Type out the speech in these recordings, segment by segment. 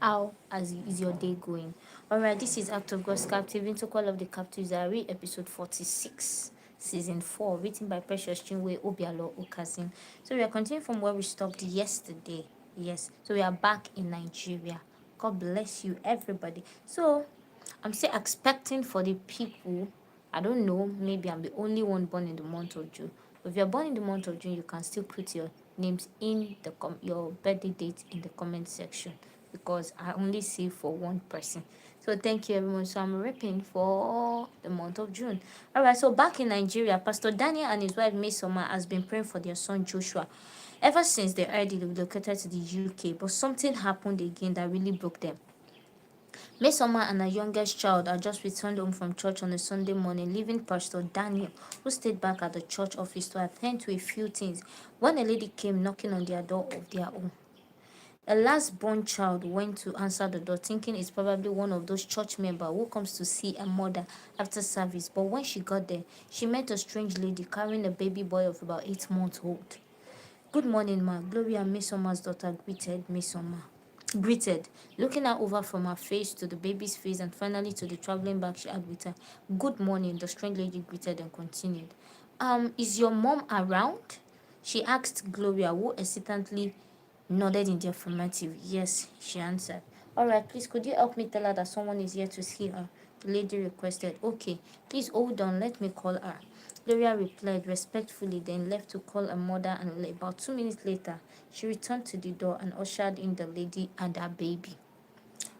How is your day going? Alright, this is Act of God's Captive into Call of the Captives Diary, episode 46, season 4, written by Precious Chinwe Obialor-Ukazim. So we are continuing from where we stopped yesterday. Yes, so we are back in Nigeria. God bless you, everybody. So I'm still expecting for the people. I don't know, maybe I'm the only one born in the month of June. But if you're born in the month of June, you can still put your names in the your birthday date in the comment section because I only see for one person. So thank you everyone. So I'm repping for the month of June. Alright, so back in Nigeria, Pastor Daniel and his wife Mesoma has been praying for their son Joshua ever since they already relocated to the UK. But something happened again that really broke them. Mesoma and her youngest child had just returned home from church on a Sunday morning, leaving Pastor Daniel, who stayed back at the church office to attend to a few things, when a lady came knocking on their door of their own. A last-born child went to answer the door, thinking it's probably one of those church members who comes to see a mother after service. But when she got there, she met a strange lady carrying a baby boy of about 8 months old. "Good morning, ma," Gloria, Mesoma's daughter, greeted, looking her over from her face to the baby's face and finally to the traveling bag she had with her. "Good morning," the strange lady greeted and continued. Is your mom around?" she asked Gloria, who hesitantly nodded in the affirmative. "Yes," she answered. "Alright, please, could you help me tell her that someone is here to see her?" the lady requested. "Okay, please hold on, let me call her." Gloria replied respectfully, then left to call her mother, and about 2 minutes later, she returned to the door and ushered in the lady and her baby.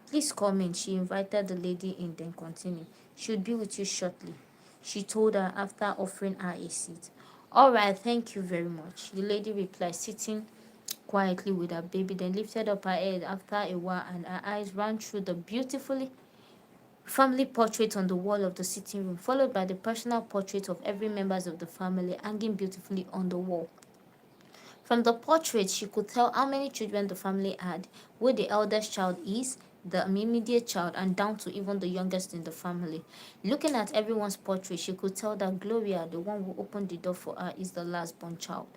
"Please come in," she invited the lady in, then continued. "She'll be with you shortly," she told her after offering her a seat. "Alright, thank you very much," the lady replied, sitting quietly with her baby, then lifted up her head after a while and her eyes ran through the beautifully family portrait on the wall of the sitting room, followed by the personal portrait of every member of the family hanging beautifully on the wall. From the portrait, she could tell how many children the family had, who the eldest child is, the immediate child, and down to even the youngest in the family. Looking at everyone's portrait, she could tell that Gloria, the one who opened the door for her, is the last born child.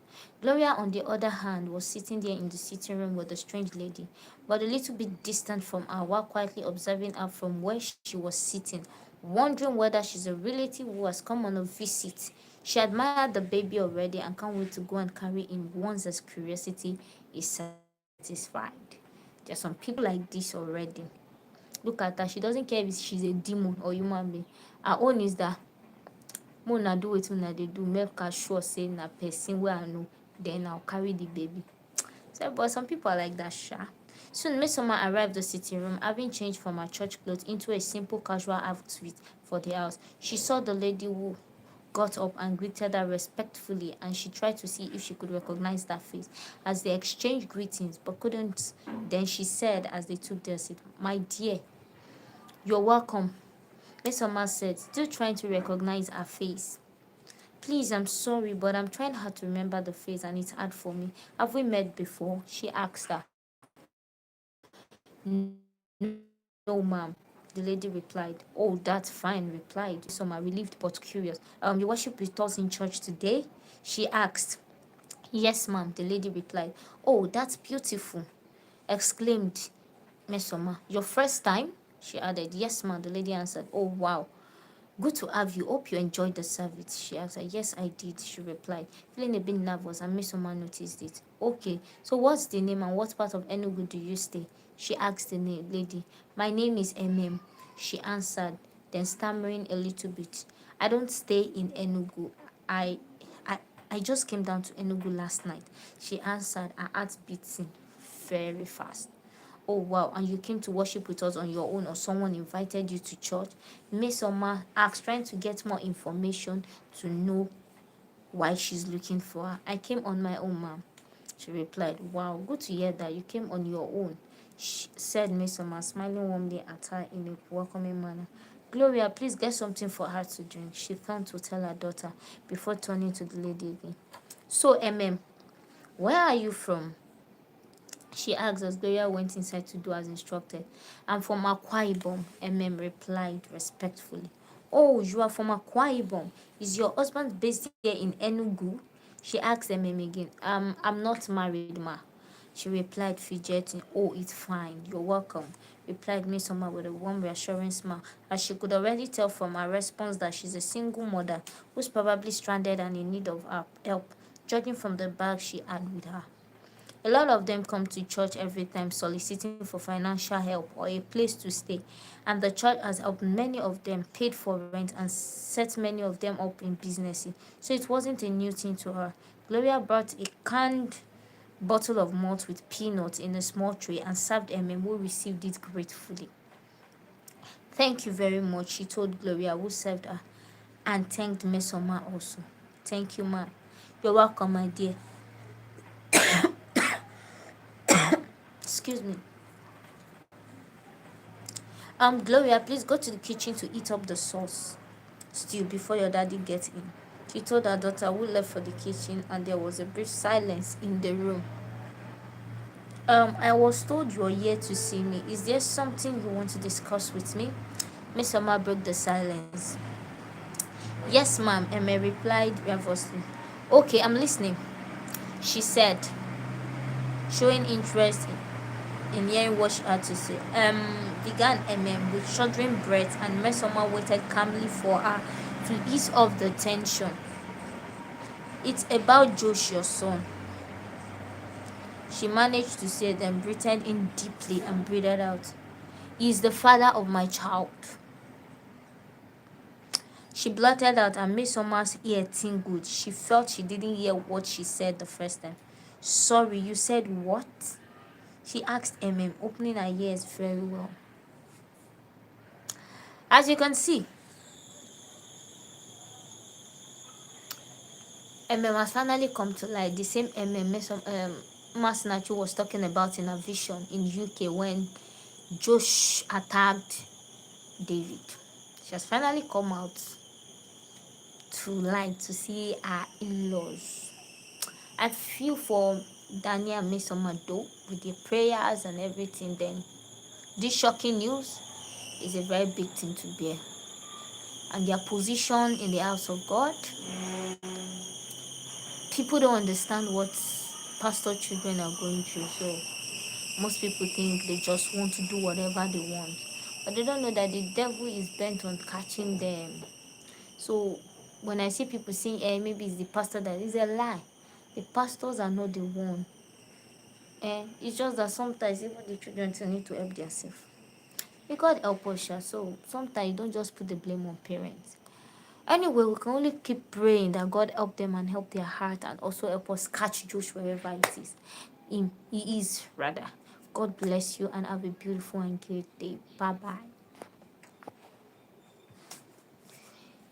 Gloria, on the other hand, was sitting there in the sitting room with the strange lady, but a little bit distant from her, while quietly observing her from where she was sitting, wondering whether she's a relative who has come on a visit. She admired the baby already and can't wait to go and carry him once her curiosity is satisfied. There are some people like this already. Look at her. She doesn't care if she's a demon or human being. Her own is that Mona do wetin una dey do, make her sure say na person wey I know, then I'll carry the baby. So, but some people are like that, sha. Soon, Mesoma arrived the sitting room, having changed from her church clothes into a simple casual outfit for the house. She saw the lady who got up and greeted her respectfully, and she tried to see if she could recognize that face as they exchanged greetings, but couldn't. Then she said, as they took their seat, "My dear, you're welcome," Mesoma said, still trying to recognize her face. "Please, I'm sorry, but I'm trying hard to remember the face and it's hard for me. Have we met before?" she asked her. "No, ma'am," the lady replied. "Oh, that's fine," replied Mesoma, relieved but curious. You worship with us in church today?" she asked. "Yes, ma'am," the lady replied. "Oh, that's beautiful," exclaimed Mesoma. "Your first time?" she added. "Yes, ma'am," the lady answered. "Oh, wow. Good to have you. Hope you enjoyed the service," she asked her. "Yes, I did," she replied, feeling a bit nervous, and Mesoma noticed it. "Okay, so what's the name and what part of Enugu do you stay?" she asked the lady. "My name is Emem," she answered, then stammering a little bit. "I don't stay in Enugu. I I I just came down to Enugu last night," she answered, her heart beating very fast. "Oh, wow, and you came to worship with us on your own or someone invited you to church?" Miss Oma asked, trying to get more information to know why she's looking for her. "I came on my own, ma'am," she replied. "Wow, good to hear that you came on your own," said Miss Oma, smiling warmly at her in a welcoming manner. "Gloria, please get something for her to drink," she turned to tell her daughter before turning to the lady again. "So, where are you from?" she asked as Gloria went inside to do as instructed. "I'm from Akwa Ibom," replied respectfully. "Oh, you are from Akwa Ibom. Is your husband based here in Enugu?" she asked again. I'm not married, ma," She replied, fidgeting. Oh, it's fine. You're welcome, replied Miss Summer with a warm, reassuring smile, as she could already tell from her response that she's a single mother who's probably stranded and in need of help, judging from the bag she had with her. A lot of them come to church every time soliciting for financial help or a place to stay, and the church has helped many of them, paid for rent, and set many of them up in businesses. So it wasn't a new thing to her. Gloria brought a canned bottle of malt with peanuts in a small tray and served Emma, who received it gratefully. Thank you very much, she told Gloria, who served her, and thanked Miss Oma also. Thank you, ma. You're welcome, my dear. Excuse me. Gloria, please go to the kitchen to eat up the sauce stew before your daddy gets in, she told her daughter, who left for the kitchen, and there was a brief silence in the room. I was told you're here to see me. Is there something you want to discuss with me? Miss Oma broke the silence. Yes, ma'am, Emma replied nervously. Okay, I'm listening, she said, showing interest in hearing what she had to say. Began Emma with shuddering breath, and Miss Oma waited calmly for her to ease off the tension. It's about Josh, your son, she managed to say, then breathed in deeply and breathed out. He is the father of my child, she blurted out, and Miss Summers' ear tingled. She felt she didn't hear what she said the first time. Sorry, you said what? She asked opening her ears very well. As you can see, has finally come to light. The same Miss Nacho was talking about in a vision in UK when Josh attacked David. She has finally come out to light to see her in-laws. I feel for Daniel and Miss Omado with their prayers and everything. Then this shocking news is a very big thing to bear. And their position in the house of God, people don't understand what pastor children are going through. So most people think they just want to do whatever they want, but they don't know that the devil is bent on catching them. So when I see people saying, maybe it's the pastor, that is a lie. The pastors are not the one. It's just that sometimes even the children still need to help themselves. May God help us, so sometimes you don't just put the blame on parents. Anyway, we can only keep praying that God help them and help their heart, and also help us catch Josh wherever it is. He is rather. God bless you and have a beautiful and great day. Bye bye.